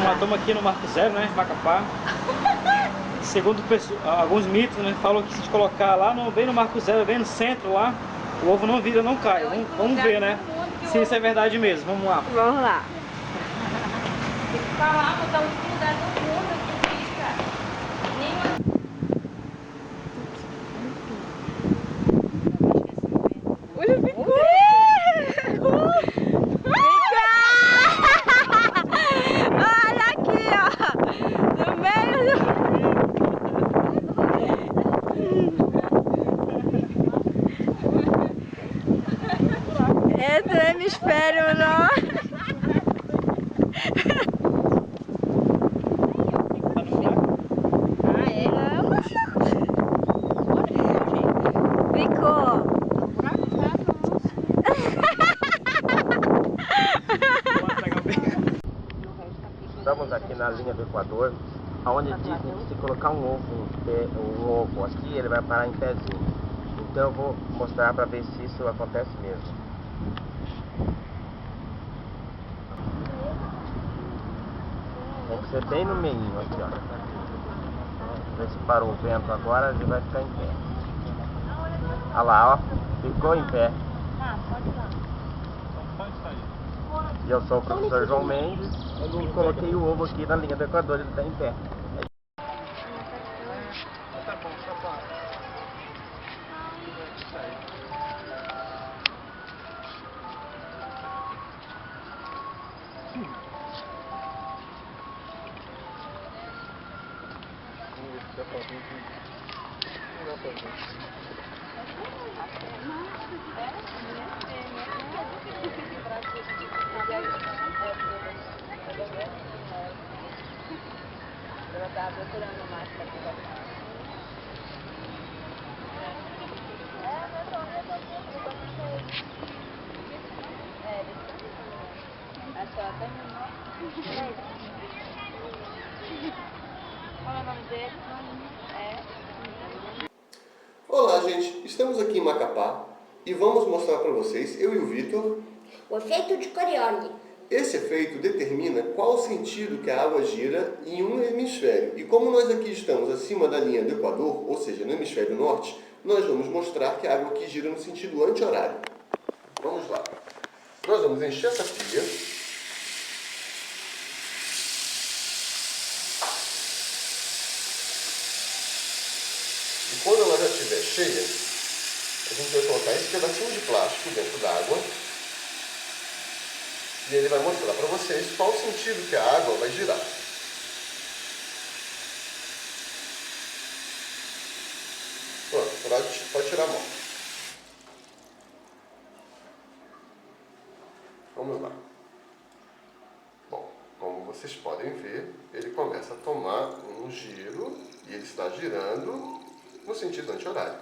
nós estamos aqui no Marco Zero, né, Macapá. Segundo alguns mitos, né, falam que se colocar lá bem no Marco Zero, bem no centro lá, o ovo não vira, não cai. Vamos ver, né, se isso é verdade mesmo. Vamos lá. Vamos lá. Tem que falar, botar os lugares no fundo aqui, cara. Olha, ficou! Olha aqui, ó! No meio do... Entra no hemisfério norte. Estamos aqui na linha do Equador, onde dizem que se colocar um ovo aqui, ele vai parar em pezinho. Então eu vou mostrar para ver se isso acontece mesmo. Tem que ser bem no meinho aqui, ó. Ver se parou o vento agora, ele vai ficar em pé. Olha lá, ó. Ficou em pé. E eu sou o professor João Mendes e coloquei o ovo aqui na linha do Equador, ele está em pé. Tá bom, tá bom. Ela tá procurando mais pra aqui. Acho que ela terminou. Qual é o nome dele? Olá, gente! Estamos aqui em Macapá e vamos mostrar para vocês, eu e o Vitor, o efeito de Coriolis. Esse efeito determina qual o sentido que a água gira em um hemisfério. E como nós aqui estamos acima da linha do Equador, ou seja, no hemisfério norte, nós vamos mostrar que a água aqui gira no sentido anti-horário. Vamos lá. Nós vamos encher essa pia. E quando ela já estiver cheia, a gente vai colocar esse pedacinho de plástico dentro d'água. E ele vai mostrar para vocês qual o sentido que a água vai girar. Pronto, pode tirar a mão. Vamos lá. Bom, como vocês podem ver, ele começa a tomar um giro e ele está girando no sentido anti-horário.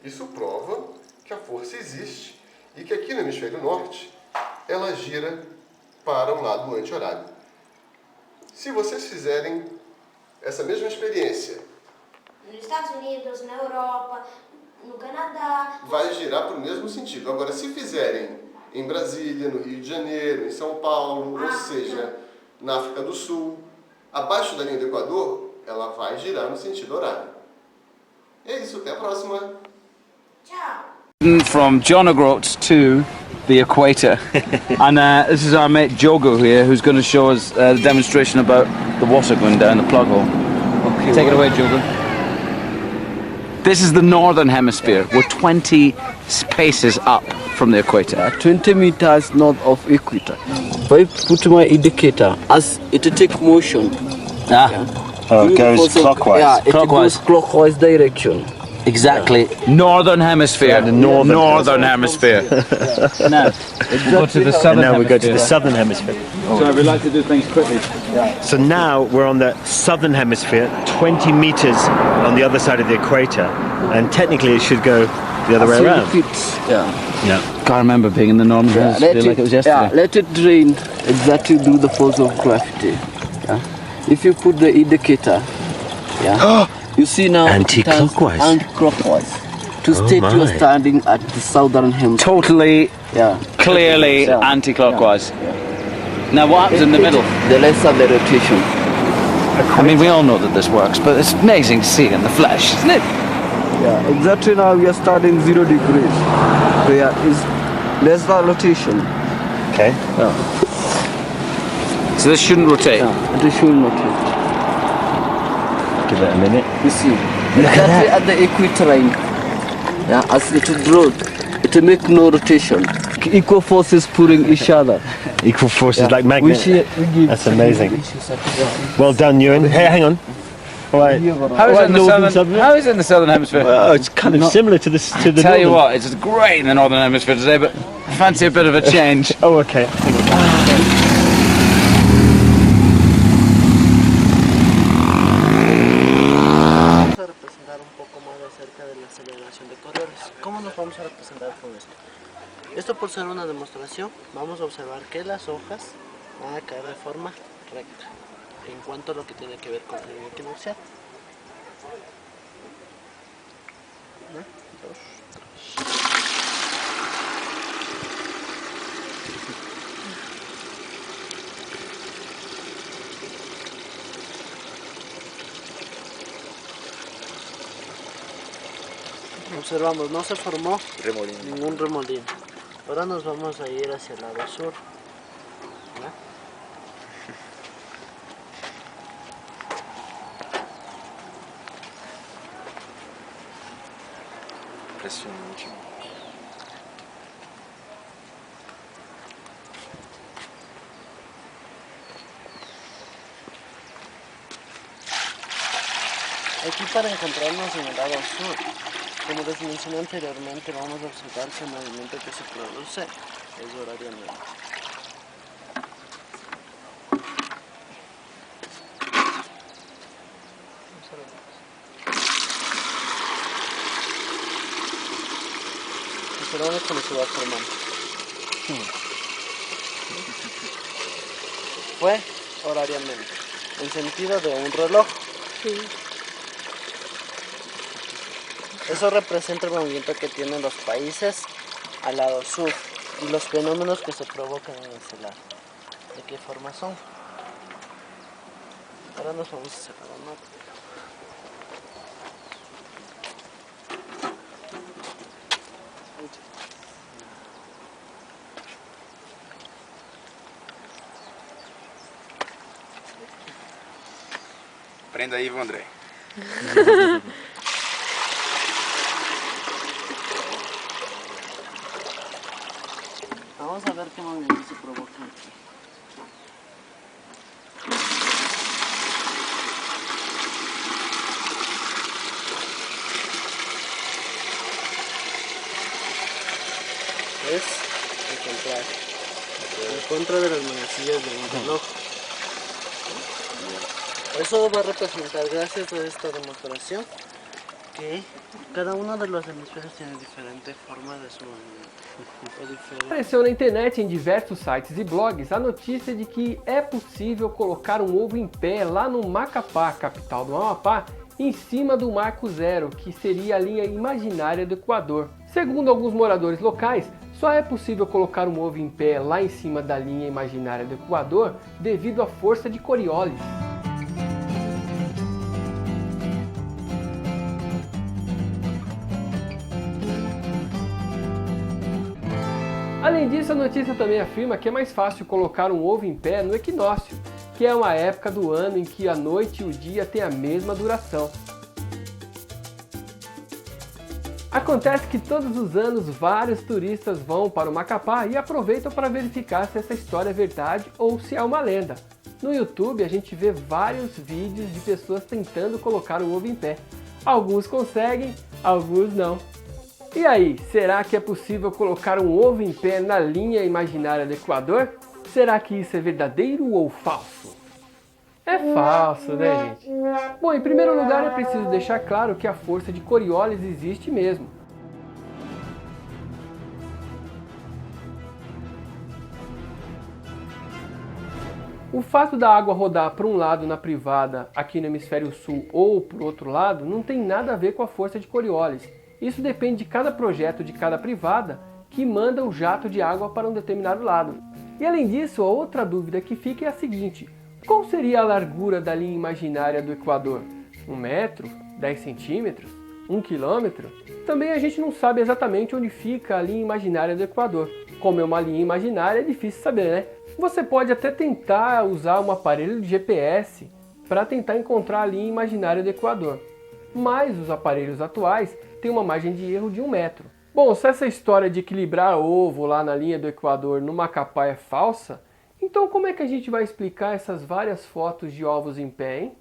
Isso prova que a força existe e que aqui no hemisfério norte ela gira para um lado anti-horário. Se vocês fizerem essa mesma experiência nos Estados Unidos, na Europa, no Canadá, vai girar para o mesmo sentido. Agora, se fizerem em Brasília, no Rio de Janeiro, em São Paulo, ou seja, na África do Sul, abaixo da linha do Equador, ela vai girar no sentido horário. É isso, até a próxima! tchau! From John O'Groats to the equator. And this is our mate Jogo here, who's going to show us the demonstration about the water going down the plug hole. Okay, take it away, Jogo. This is the northern hemisphere. We're 20 paces up from the equator. 20 meters north of equator. If I put my indicator, as it take motion, it goes clockwise. Yeah, it goes clockwise direction. Exactly. Yeah. Northern hemisphere. Yeah, the northern hemisphere. Now, we go to the southern hemisphere. We go to the southern hemisphere. So we like to do things quickly. So now we're on the southern hemisphere, 20 meters on the other side of the equator, and technically it should go the other way around. Yeah. Can't remember being in the northern hemisphere like it was yesterday. Yeah, let it drain exactly do the force of gravity. Yeah. If you put the indicator, you see now anti-clockwise. Anti-clockwise. To state you are standing at the southern hemisphere. Totally, clearly anti-clockwise. Now what happens in the middle? The lesser the rotation. I mean, we all know that this works, but it's amazing to see it in the flesh, isn't it? Yeah, exactly now we are starting 0 degrees. Where is lesser rotation. Okay. Yeah. So this shouldn't rotate. Yeah, it should rotate. Give it a minute. You see, exactly at the equator line. Yeah, as it draws, it make no rotation. Equal forces pulling each other. Equal forces like magnets. That's amazing. Well done, Ewan. Hey, hang on. All right. How is it in the southern hemisphere? Well, it's kind of similar to this to the Tell you northern. what, it's great in the northern hemisphere today, but I fancy a bit of a change. Oh, okay. Vamos a representar un poco más acerca de la aceleración de Coriolis. ¿Cómo nos vamos a representar con esto? Esto por ser una demostración, vamos a observar que las hojas van a caer de forma recta en cuanto a lo que tiene que ver con la línea equinoccial. 1, 2, 3. Observamos, no se formó ningún remolino. Ahora nos vamos a ir hacia el lado sur. ¿Ya? Impressionante. Aquí para encontrarnos en el lado sur, como les mencioné anteriormente, vamos a observar que el movimiento que se produce es horariamente. Observamos cómo se va formando. Fue horariamente, en sentido de un reloj. Eso representa el movimiento que tienen los países al lado sur y los fenómenos que se provocan en ese lado. ¿De qué forma son? Ahora nos vamos a hacer la nota. Prenda aí, André. Vamos a ver qué movimiento se provoca aquí. Es el contrario, en contra de las manecillas de un reloj. Eso va a representar, gracias a esta demostración, que cada uno de los hemisférios tiene diferente forma de su movimento. Apareceu na internet em diversos sites e blogs a notícia de que é possível colocar um ovo em pé lá no Macapá, capital do Amapá, em cima do Marco Zero, que seria a linha imaginária do Equador. Segundo alguns moradores locais, só é possível colocar um ovo em pé lá em cima da linha imaginária do Equador devido à força de Coriolis. Além disso, a notícia também afirma que é mais fácil colocar um ovo em pé no equinócio, que é uma época do ano em que a noite e o dia têm a mesma duração. Acontece que todos os anos vários turistas vão para o Macapá e aproveitam para verificar se essa história é verdade ou se é uma lenda. No YouTube a gente vê vários vídeos de pessoas tentando colocar o ovo em pé. Alguns conseguem, alguns não. E aí, será que é possível colocar um ovo em pé na linha imaginária do Equador? Será que isso é verdadeiro ou falso? É falso, né, gente? Bom, em primeiro lugar é preciso deixar claro que a força de Coriolis existe mesmo. O fato da água rodar para um lado na privada aqui no hemisfério sul ou para o outro lado não tem nada a ver com a força de Coriolis. Isso depende de cada projeto de cada privada que manda o jato de água para um determinado lado. E além disso, a outra dúvida que fica é a seguinte: qual seria a largura da linha imaginária do Equador? 1 metro? 10 centímetros? 1 quilômetro? Também a gente não sabe exatamente onde fica a linha imaginária do Equador. Como é uma linha imaginária, é difícil saber, né? Você pode até tentar usar um aparelho de GPS para tentar encontrar a linha imaginária do Equador. Mas os aparelhos atuais têm uma margem de erro de 1 metro. Bom, se essa história de equilibrar ovo lá na linha do Equador no Macapá é falsa, então como é que a gente vai explicar essas várias fotos de ovos em pé, hein?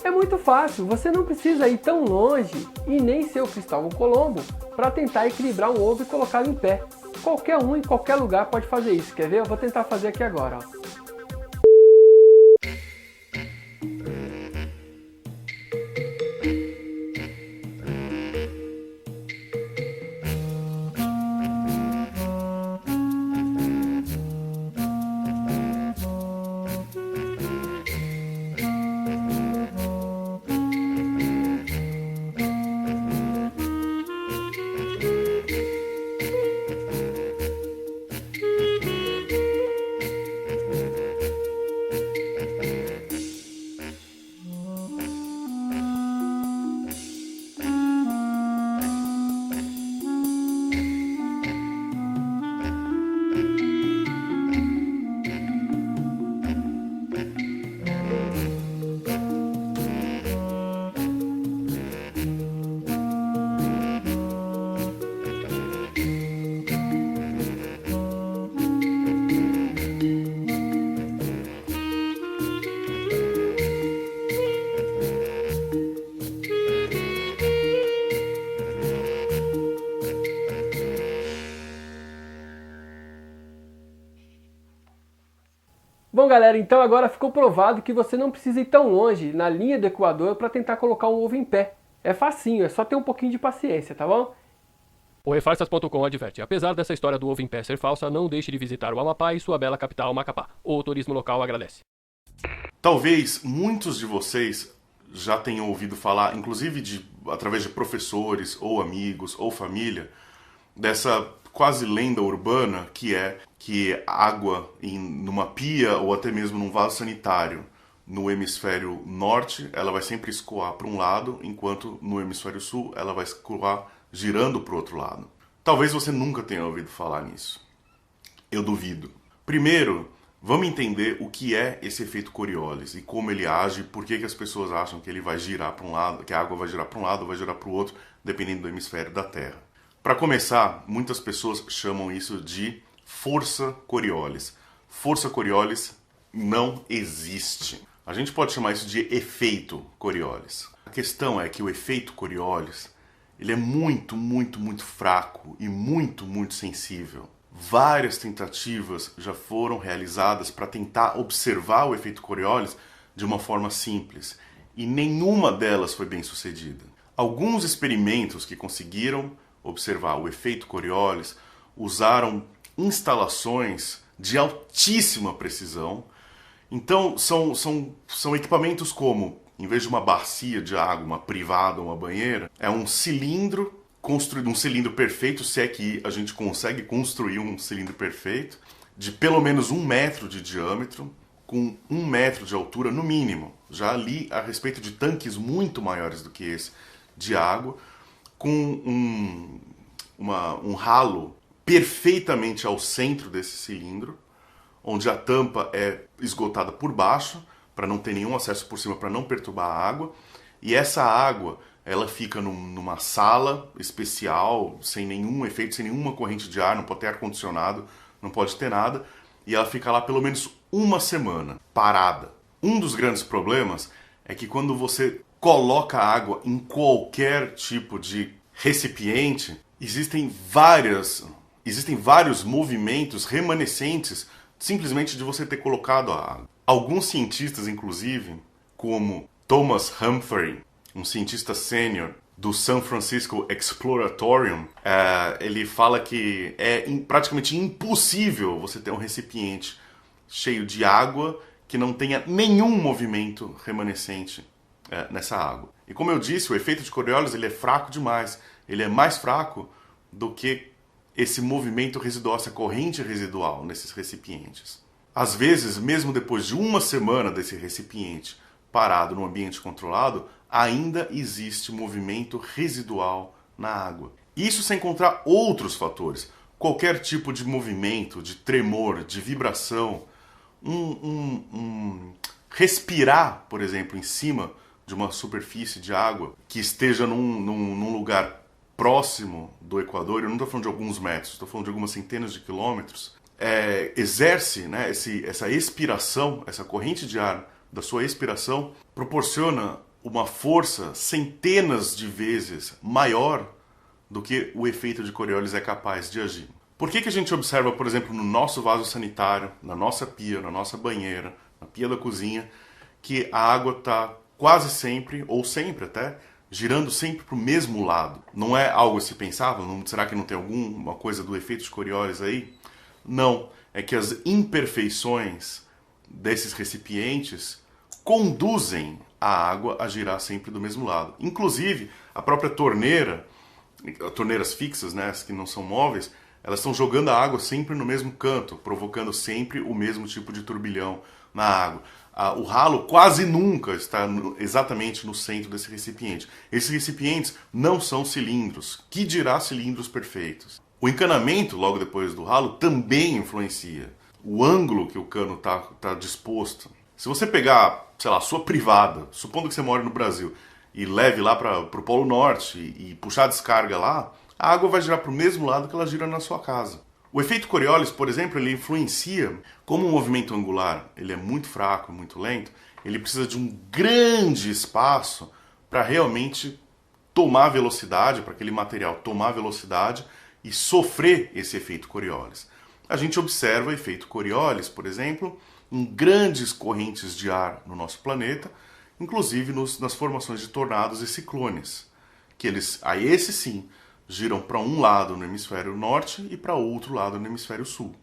É muito fácil, você não precisa ir tão longe e nem ser o Cristóvão Colombo para tentar equilibrar um ovo e colocá-lo em pé. Qualquer um, em qualquer lugar pode fazer isso, quer ver? Eu vou tentar fazer aqui agora, ó. Bom galera, então agora ficou provado que você não precisa ir tão longe na linha do Equador para tentar colocar um ovo em pé. É facinho, é só ter um pouquinho de paciência, tá bom? O Refarsas.com adverte: apesar dessa história do ovo em pé ser falsa, não deixe de visitar o Amapá e sua bela capital, Macapá. O turismo local agradece. Talvez muitos de vocês já tenham ouvido falar, inclusive através de professores, ou amigos, ou família, dessa quase lenda urbana que é que água numa pia ou até mesmo num vaso sanitário no hemisfério norte, ela vai sempre escoar para um lado, enquanto no hemisfério sul ela vai escoar girando para o outro lado. Talvez você nunca tenha ouvido falar nisso. Eu duvido. Primeiro, vamos entender o que é esse efeito Coriolis e como ele age, por que as pessoas acham que ele vai girar para um lado, que a água vai girar para um lado ou vai girar para o outro, dependendo do hemisfério da Terra. Para começar, muitas pessoas chamam isso de força Coriolis. Força Coriolis não existe. A gente pode chamar isso de efeito Coriolis. A questão é que o efeito Coriolis, ele é muito, muito, muito fraco e muito, muito sensível. Várias tentativas já foram realizadas para tentar observar o efeito Coriolis de uma forma simples, e nenhuma delas foi bem sucedida. Alguns experimentos que conseguiram observar o efeito Coriolis usaram instalações de altíssima precisão. Então são equipamentos como, em vez de uma bacia de água, uma privada, uma banheira, é um cilindro construído, um cilindro perfeito, se é que a gente consegue construir um cilindro perfeito, de pelo menos 1 metro de diâmetro, com 1 metro de altura no mínimo. Já ali a respeito de tanques muito maiores do que esse de água, com um ralo perfeitamente ao centro desse cilindro, onde a tampa é esgotada por baixo, para não ter nenhum acesso por cima, para não perturbar a água. E essa água, ela fica numa sala especial, sem nenhum efeito, sem nenhuma corrente de ar, não pode ter ar-condicionado, não pode ter nada. E ela fica lá pelo menos 1 semana, parada. Um dos grandes problemas é que quando você coloca água em qualquer tipo de recipiente, existem vários movimentos remanescentes simplesmente de você ter colocado a água. Alguns cientistas, inclusive, como Thomas Humphrey, um cientista sênior do San Francisco Exploratorium, ele fala que é praticamente impossível você ter um recipiente cheio de água que não tenha nenhum movimento remanescente nessa água. E como eu disse, o efeito de Coriolis ele é fraco demais. Ele é mais fraco do que esse movimento residual, essa corrente residual nesses recipientes. Às vezes, mesmo depois de uma semana desse recipiente parado no ambiente controlado, ainda existe movimento residual na água. Isso sem contar outros fatores. Qualquer tipo de movimento, de tremor, de vibração, respirar, por exemplo, em cima de uma superfície de água que esteja num lugar próximo do Equador, eu não estou falando de alguns metros, estou falando de algumas centenas de quilômetros, exerce, né, essa expiração, essa corrente de ar da sua expiração, proporciona uma força centenas de vezes maior do que o efeito de Coriolis é capaz de agir. Por que a gente observa, por exemplo, no nosso vaso sanitário, na nossa pia, na nossa banheira, na pia da cozinha, que a água está quase sempre, ou sempre até, girando sempre para o mesmo lado? Não é algo a se pensar? Será que não tem alguma coisa do efeito de Coriolis aí? Não, é que as imperfeições desses recipientes conduzem a água a girar sempre do mesmo lado. Inclusive, a própria torneira, torneiras fixas, né, as que não são móveis, elas estão jogando a água sempre no mesmo canto, provocando sempre o mesmo tipo de turbilhão na água. O ralo quase nunca está exatamente no centro desse recipiente. Esses recipientes não são cilindros, que dirá cilindros perfeitos. O encanamento, logo depois do ralo, também influencia. O ângulo que o cano está disposto. Se você pegar, sei lá, sua privada, supondo que você mora no Brasil, e leve lá para o Polo Norte e puxar a descarga lá, a água vai girar para o mesmo lado que ela gira na sua casa. O efeito Coriolis, por exemplo, ele influencia, como o movimento angular ele é muito fraco, muito lento, ele precisa de um grande espaço para realmente tomar velocidade, para aquele material tomar velocidade e sofrer esse efeito Coriolis. A gente observa o efeito Coriolis, por exemplo, em grandes correntes de ar no nosso planeta, inclusive nas formações de tornados e ciclones, que esses sim, giram para um lado no hemisfério norte e para outro lado no hemisfério sul.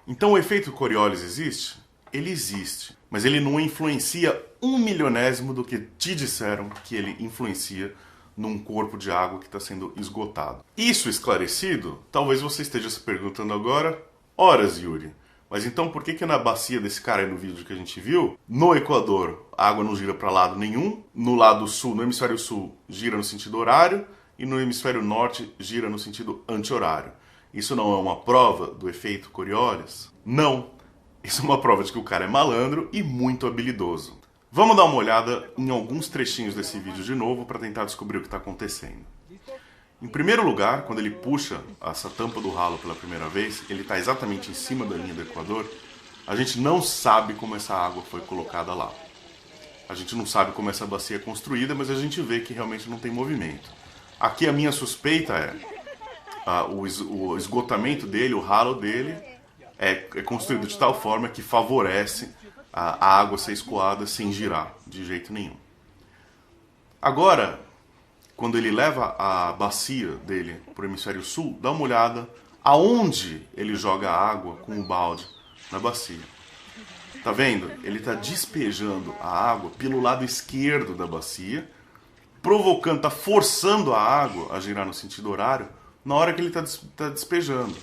Então o efeito Coriolis existe? Ele existe, mas ele não influencia 1/1000º do que te disseram que ele influencia num corpo de água que está sendo esgotado. Isso esclarecido, talvez você esteja se perguntando agora, horas, Yuri, mas então por que na bacia desse cara aí no vídeo que a gente viu, no Equador a água não gira para lado nenhum, no lado sul, no hemisfério sul, gira no sentido horário, e no hemisfério norte gira no sentido anti-horário? Isso não é uma prova do efeito Coriolis? Não. Isso é uma prova de que o cara é malandro e muito habilidoso. Vamos dar uma olhada em alguns trechinhos desse vídeo de novo para tentar descobrir o que está acontecendo. Em primeiro lugar, quando ele puxa essa tampa do ralo pela primeira vez, ele está exatamente em cima da linha do Equador. A gente não sabe como essa água foi colocada lá. A gente não sabe como essa bacia é construída, mas a gente vê que realmente não tem movimento. Aqui a minha suspeita é o esgotamento dele, o ralo dele, é construído de tal forma que favorece a água ser escoada sem girar de jeito nenhum. Agora, quando ele leva a bacia dele para o hemisfério sul, dá uma olhada aonde ele joga a água com o balde na bacia. Tá vendo? Ele está despejando a água pelo lado esquerdo da bacia, provocando, está forçando a água a girar no sentido horário na hora que ele está despejando.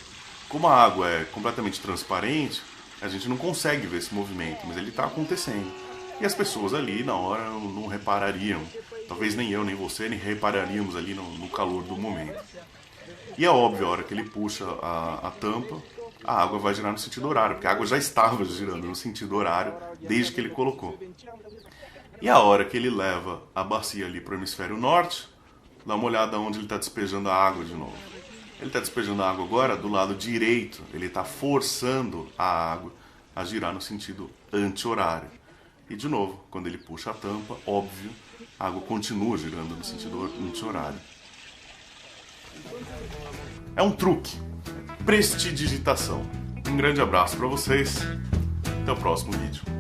Como a água é completamente transparente, a gente não consegue ver esse movimento, mas ele está acontecendo. E as pessoas ali na hora não reparariam, talvez nem eu, nem você, nem repararíamos ali no calor do momento. E é óbvio, a hora que ele puxa a tampa, a água vai girar no sentido horário, porque a água já estava girando no sentido horário desde que ele colocou. E a hora que ele leva a bacia ali para o hemisfério norte, dá uma olhada onde ele está despejando a água de novo. Ele está despejando a água agora do lado direito, ele está forçando a água a girar no sentido anti-horário. E de novo, quando ele puxa a tampa, óbvio, a água continua girando no sentido anti-horário. É um truque, prestidigitação. Um grande abraço para vocês, até o próximo vídeo.